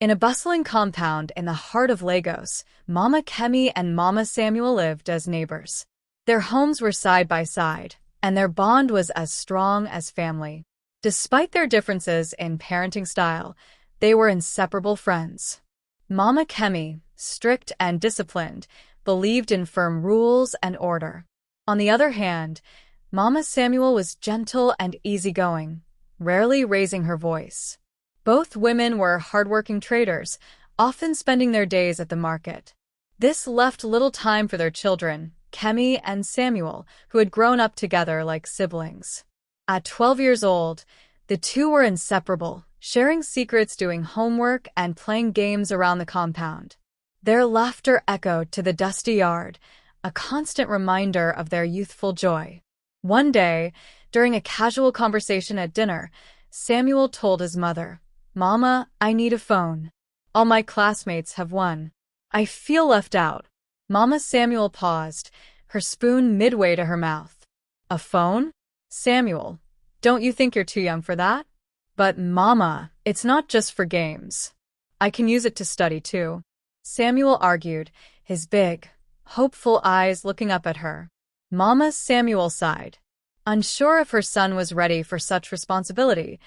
In a bustling compound in the heart of Lagos, Mama Kemi and Mama Samuel lived as neighbors. Their homes were side by side, and their bond was as strong as family. Despite their differences in parenting style, they were inseparable friends. Mama Kemi, strict and disciplined, believed in firm rules and order. On the other hand, Mama Samuel was gentle and easygoing, rarely raising her voice. Both women were hardworking traders, often spending their days at the market. This left little time for their children, Kemi and Samuel, who had grown up together like siblings. At 12 years old, the two were inseparable, sharing secrets, doing homework, and playing games around the compound. Their laughter echoed to the dusty yard, a constant reminder of their youthful joy. One day, during a casual conversation at dinner, Samuel told his mother, "Mama, I need a phone. All my classmates have one. I feel left out." Mama Samuel paused, her spoon midway to her mouth. "A phone? Samuel, don't you think you're too young for that?" "But Mama, it's not just for games. I can use it to study too," Samuel argued, his big, hopeful eyes looking up at her. Mama Samuel sighed. Unsure if her son was ready for such responsibility,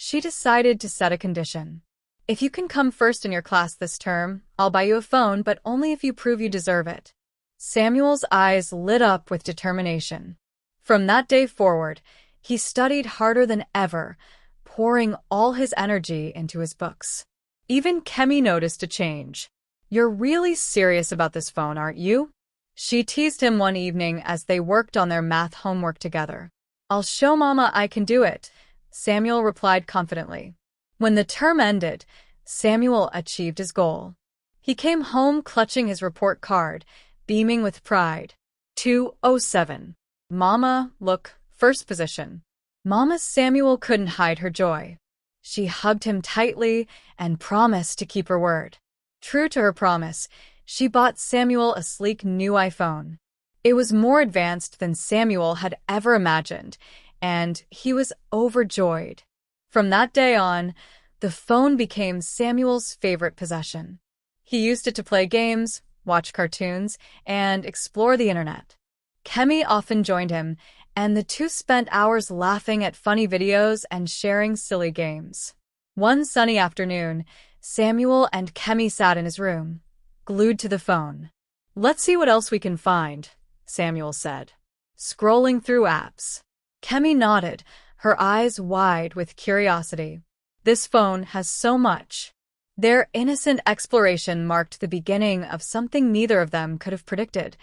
she decided to set a condition. "If you can come first in your class this term, I'll buy you a phone, but only if you prove you deserve it." Samuel's eyes lit up with determination. From that day forward, he studied harder than ever, pouring all his energy into his books. Even Kemi noticed a change. "You're really serious about this phone, aren't you?" she teased him one evening as they worked on their math homework together. "I'll show Mama I can do it," Samuel replied confidently. When the term ended, Samuel achieved his goal. He came home clutching his report card, beaming with pride. 207. "Mama, look, first position." Mama Samuel couldn't hide her joy. She hugged him tightly and promised to keep her word. True to her promise, she bought Samuel a sleek new iPhone. It was more advanced than Samuel had ever imagined, and he was overjoyed. From that day on, the phone became Samuel's favorite possession. He used it to play games, watch cartoons, and explore the internet. Kemi often joined him, and the two spent hours laughing at funny videos and sharing silly games. One sunny afternoon, Samuel and Kemi sat in his room, glued to the phone. "Let's see what else we can find," Samuel said, scrolling through apps. Kemi nodded, her eyes wide with curiosity. "This phone has so much." Their innocent exploration marked the beginning of something neither of them could have predicted,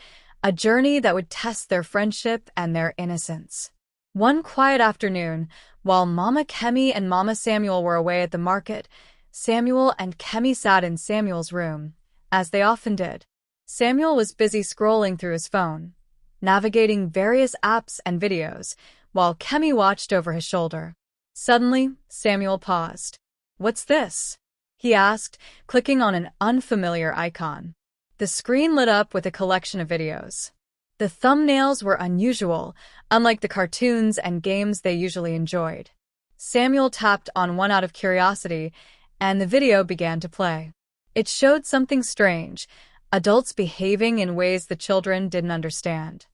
a journey that would test their friendship and their innocence. One quiet afternoon, while Mama Kemi and Mama Samuel were away at the market, Samuel and Kemi sat in Samuel's room, as they often did. Samuel was busy scrolling through his phone, navigating various apps and videos, while Kemi watched over his shoulder. Suddenly, Samuel paused. "What's this?" he asked, clicking on an unfamiliar icon. The screen lit up with a collection of videos. The thumbnails were unusual, unlike the cartoons and games they usually enjoyed. Samuel tapped on one out of curiosity, and the video began to play. It showed something strange, adults behaving in ways the children didn't understand.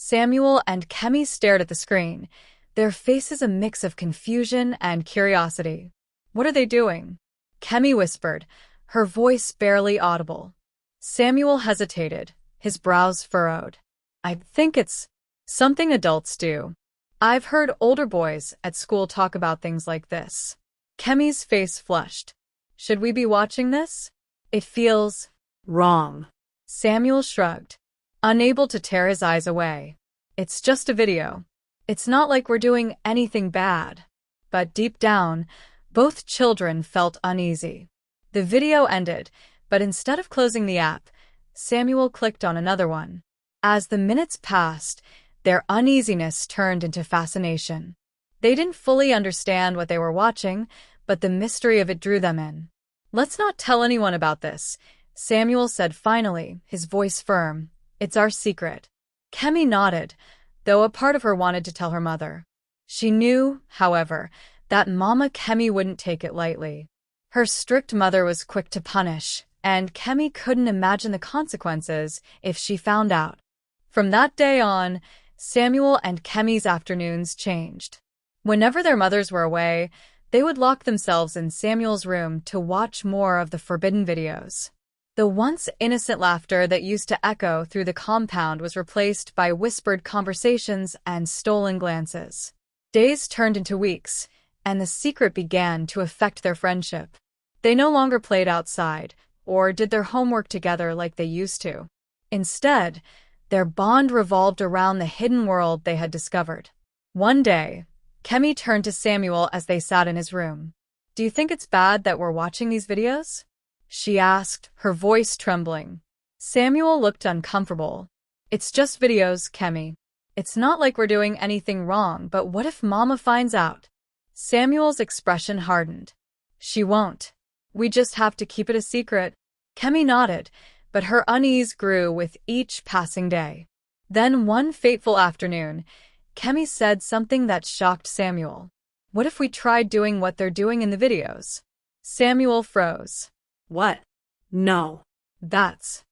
Samuel and Kemi stared at the screen, their faces a mix of confusion and curiosity. "What are they doing?" Kemi whispered, her voice barely audible. Samuel hesitated, his brows furrowed. "I think it's something adults do. I've heard older boys at school talk about things like this." Kemi's face flushed. "Should we be watching this? It feels wrong." Samuel shrugged, unable to tear his eyes away. "It's just a video. It's not like we're doing anything bad." But deep down, both children felt uneasy. The video ended, but instead of closing the app, Samuel clicked on another one. As the minutes passed, their uneasiness turned into fascination. They didn't fully understand what they were watching, but the mystery of it drew them in. "Let's not tell anyone about this," Samuel said finally, his voice firm. "It's our secret." Kemi nodded, though a part of her wanted to tell her mother. She knew, however, that Mama Kemi wouldn't take it lightly. Her strict mother was quick to punish, and Kemi couldn't imagine the consequences if she found out. From that day on, Samuel and Kemi's afternoons changed. Whenever their mothers were away, they would lock themselves in Samuel's room to watch more of the forbidden videos. The once innocent laughter that used to echo through the compound was replaced by whispered conversations and stolen glances. Days turned into weeks, and the secret began to affect their friendship. They no longer played outside or did their homework together like they used to. Instead, their bond revolved around the hidden world they had discovered. One day, Kemi turned to Samuel as they sat in his room. "Do you think it's bad that we're watching these videos?" she asked, her voice trembling. Samuel looked uncomfortable. "It's just videos, Kemi. It's not like we're doing anything wrong, but what if Mama finds out?" Samuel's expression hardened. "She won't. We just have to keep it a secret." Kemi nodded, but her unease grew with each passing day. Then one fateful afternoon, Kemi said something that shocked Samuel. "What if we tried doing what they're doing in the videos?" Samuel froze. "What? No." That's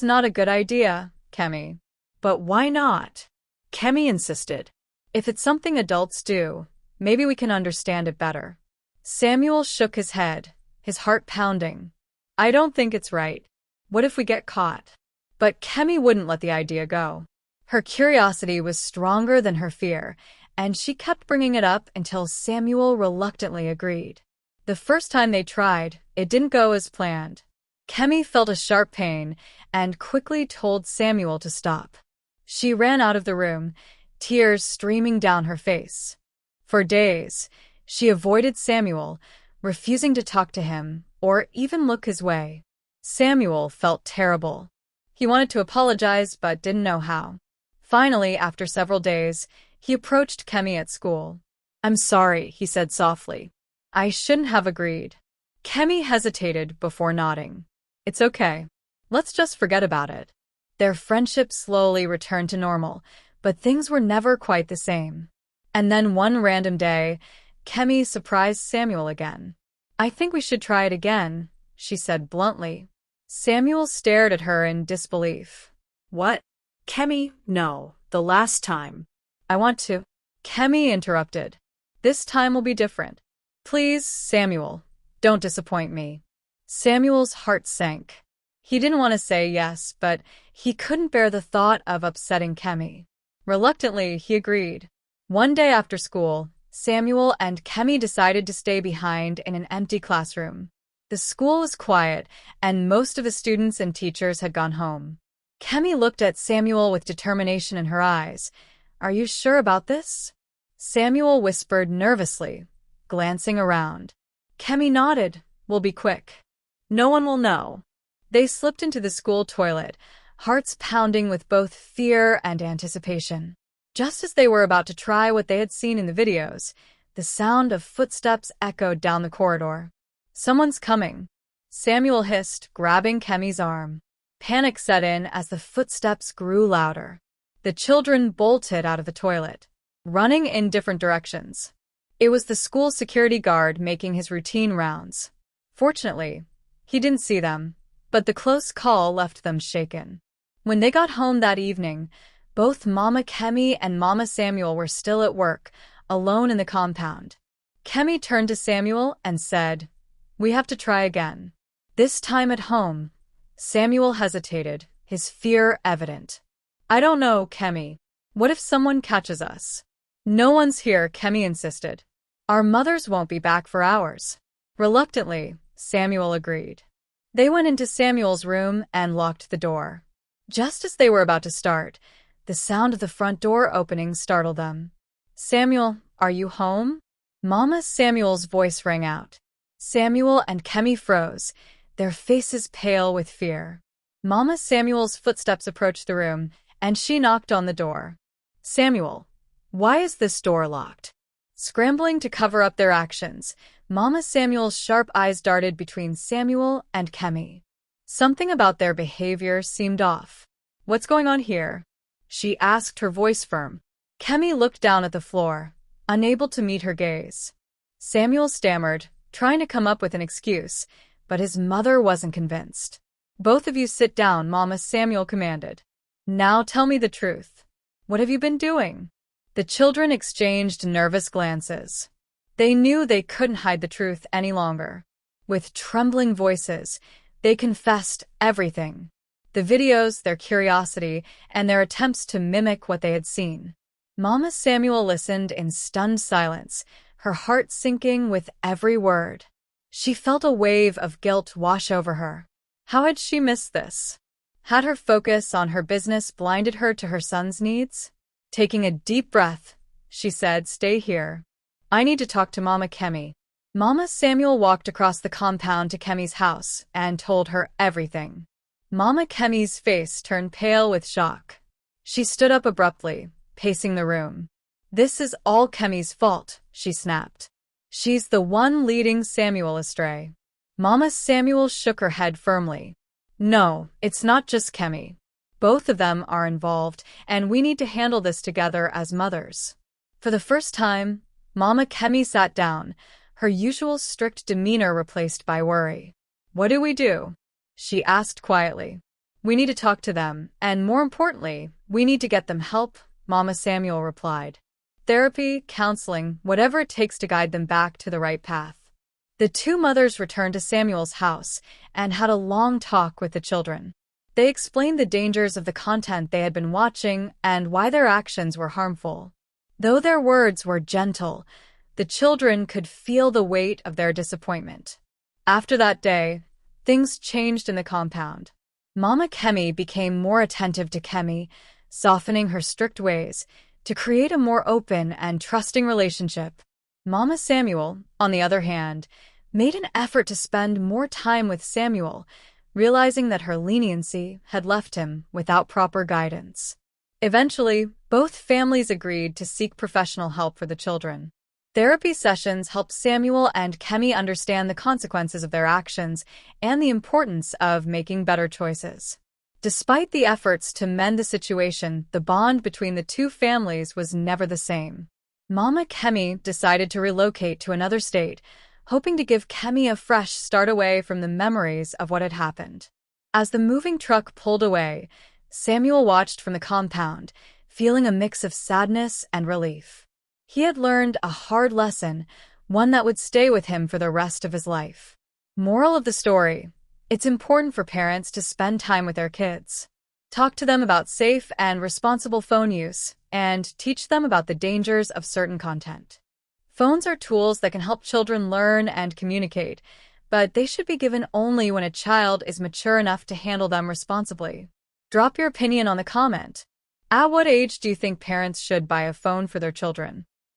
not a good idea, Kemi." "But why not?" Kemi insisted. "If it's something adults do, maybe we can understand it better." Samuel shook his head, his heart pounding. "I don't think it's right. What if we get caught?" But Kemi wouldn't let the idea go. Her curiosity was stronger than her fear, and she kept bringing it up until Samuel reluctantly agreed. The first time they tried, it didn't go as planned. Kemi felt a sharp pain and quickly told Samuel to stop. She ran out of the room, tears streaming down her face. For days, she avoided Samuel, refusing to talk to him or even look his way. Samuel felt terrible. He wanted to apologize but didn't know how. Finally, after several days, he approached Kemi at school. "I'm sorry," he said softly. "I shouldn't have agreed." Kemi hesitated before nodding. "It's okay. Let's just forget about it." Their friendship slowly returned to normal, but things were never quite the same. And then one random day, Kemi surprised Samuel again. "I think we should try it again," she said bluntly. Samuel stared at her in disbelief. "What?" "Kemi, no. The last time." "I want to." Kemi interrupted. "This time will be different. Please, Samuel, don't disappoint me." Samuel's heart sank. He didn't want to say yes, but he couldn't bear the thought of upsetting Kemi. Reluctantly, he agreed. One day after school, Samuel and Kemi decided to stay behind in an empty classroom. The school was quiet, and most of the students and teachers had gone home. Kemi looked at Samuel with determination in her eyes. "Are you sure about this?" Samuel whispered nervously, glancing around. Kemi nodded. "We'll be quick. No one will know." They slipped into the school toilet, hearts pounding with both fear and anticipation. Just as they were about to try what they had seen in the videos, the sound of footsteps echoed down the corridor. "Someone's coming," Samuel hissed, grabbing Kemi's arm. Panic set in as the footsteps grew louder. The children bolted out of the toilet, running in different directions. It was the school security guard making his routine rounds. Fortunately, he didn't see them, but the close call left them shaken. When they got home that evening, both Mama Kemi and Mama Samuel were still at work, alone in the compound. Kemi turned to Samuel and said, "We have to try again." This time at home, Samuel hesitated, his fear evident. "I don't know, Kemi. What if someone catches us?" "No one's here," Kemi insisted. "Our mothers won't be back for hours." Reluctantly, Samuel agreed. They went into Samuel's room and locked the door. Just as they were about to start, the sound of the front door opening startled them. "Samuel, are you home?" Mama Samuel's voice rang out. Samuel and Kemi froze, their faces pale with fear. Mama Samuel's footsteps approached the room, and she knocked on the door. "Samuel, why is this door locked?" Scrambling to cover up their actions, Mama Samuel's sharp eyes darted between Samuel and Kemi. Something about their behavior seemed off. "What's going on here?" she asked, her voice firm. Kemi looked down at the floor, unable to meet her gaze. Samuel stammered, trying to come up with an excuse, but his mother wasn't convinced. "Both of you sit down," Mama Samuel commanded. "Now tell me the truth. What have you been doing?" The children exchanged nervous glances. They knew they couldn't hide the truth any longer. With trembling voices, they confessed everything. The videos, their curiosity, and their attempts to mimic what they had seen. Mama Samuel listened in stunned silence, her heart sinking with every word. She felt a wave of guilt wash over her. How had she missed this? Had her focus on her business blinded her to her son's needs? Taking a deep breath, she said, "Stay here. I need to talk to Mama Kemi." Mama Samuel walked across the compound to Kemi's house and told her everything. Mama Kemi's face turned pale with shock. She stood up abruptly, pacing the room. "This is all Kemi's fault," she snapped. "She's the one leading Samuel astray." Mama Samuel shook her head firmly. "No, it's not just Kemi. Both of them are involved, and we need to handle this together as mothers." For the first time, Mama Kemi sat down, her usual strict demeanor replaced by worry. "What do we do?" she asked quietly. "We need to talk to them, and more importantly, we need to get them help," Mama Samuel replied. "Therapy, counseling, whatever it takes to guide them back to the right path." The two mothers returned to Samuel's house and had a long talk with the children. They explained the dangers of the content they had been watching and why their actions were harmful. Though their words were gentle, the children could feel the weight of their disappointment. After that day, things changed in the compound. Mama Kemi became more attentive to Kemi, softening her strict ways to create a more open and trusting relationship. Mama Samuel, on the other hand, made an effort to spend more time with Samuel, realizing that her leniency had left him without proper guidance. Eventually, both families agreed to seek professional help for the children. Therapy sessions helped Samuel and Kemi understand the consequences of their actions and the importance of making better choices. Despite the efforts to mend the situation, the bond between the two families was never the same. Mama Kemi decided to relocate to another state, hoping to give Kemi a fresh start away from the memories of what had happened. As the moving truck pulled away, Samuel watched from the compound, feeling a mix of sadness and relief. He had learned a hard lesson, one that would stay with him for the rest of his life. Moral of the story: it's important for parents to spend time with their kids. Talk to them about safe and responsible phone use, and teach them about the dangers of certain content. Phones are tools that can help children learn and communicate, but they should be given only when a child is mature enough to handle them responsibly. Drop your opinion on the comment. At what age do you think parents should buy a phone for their children?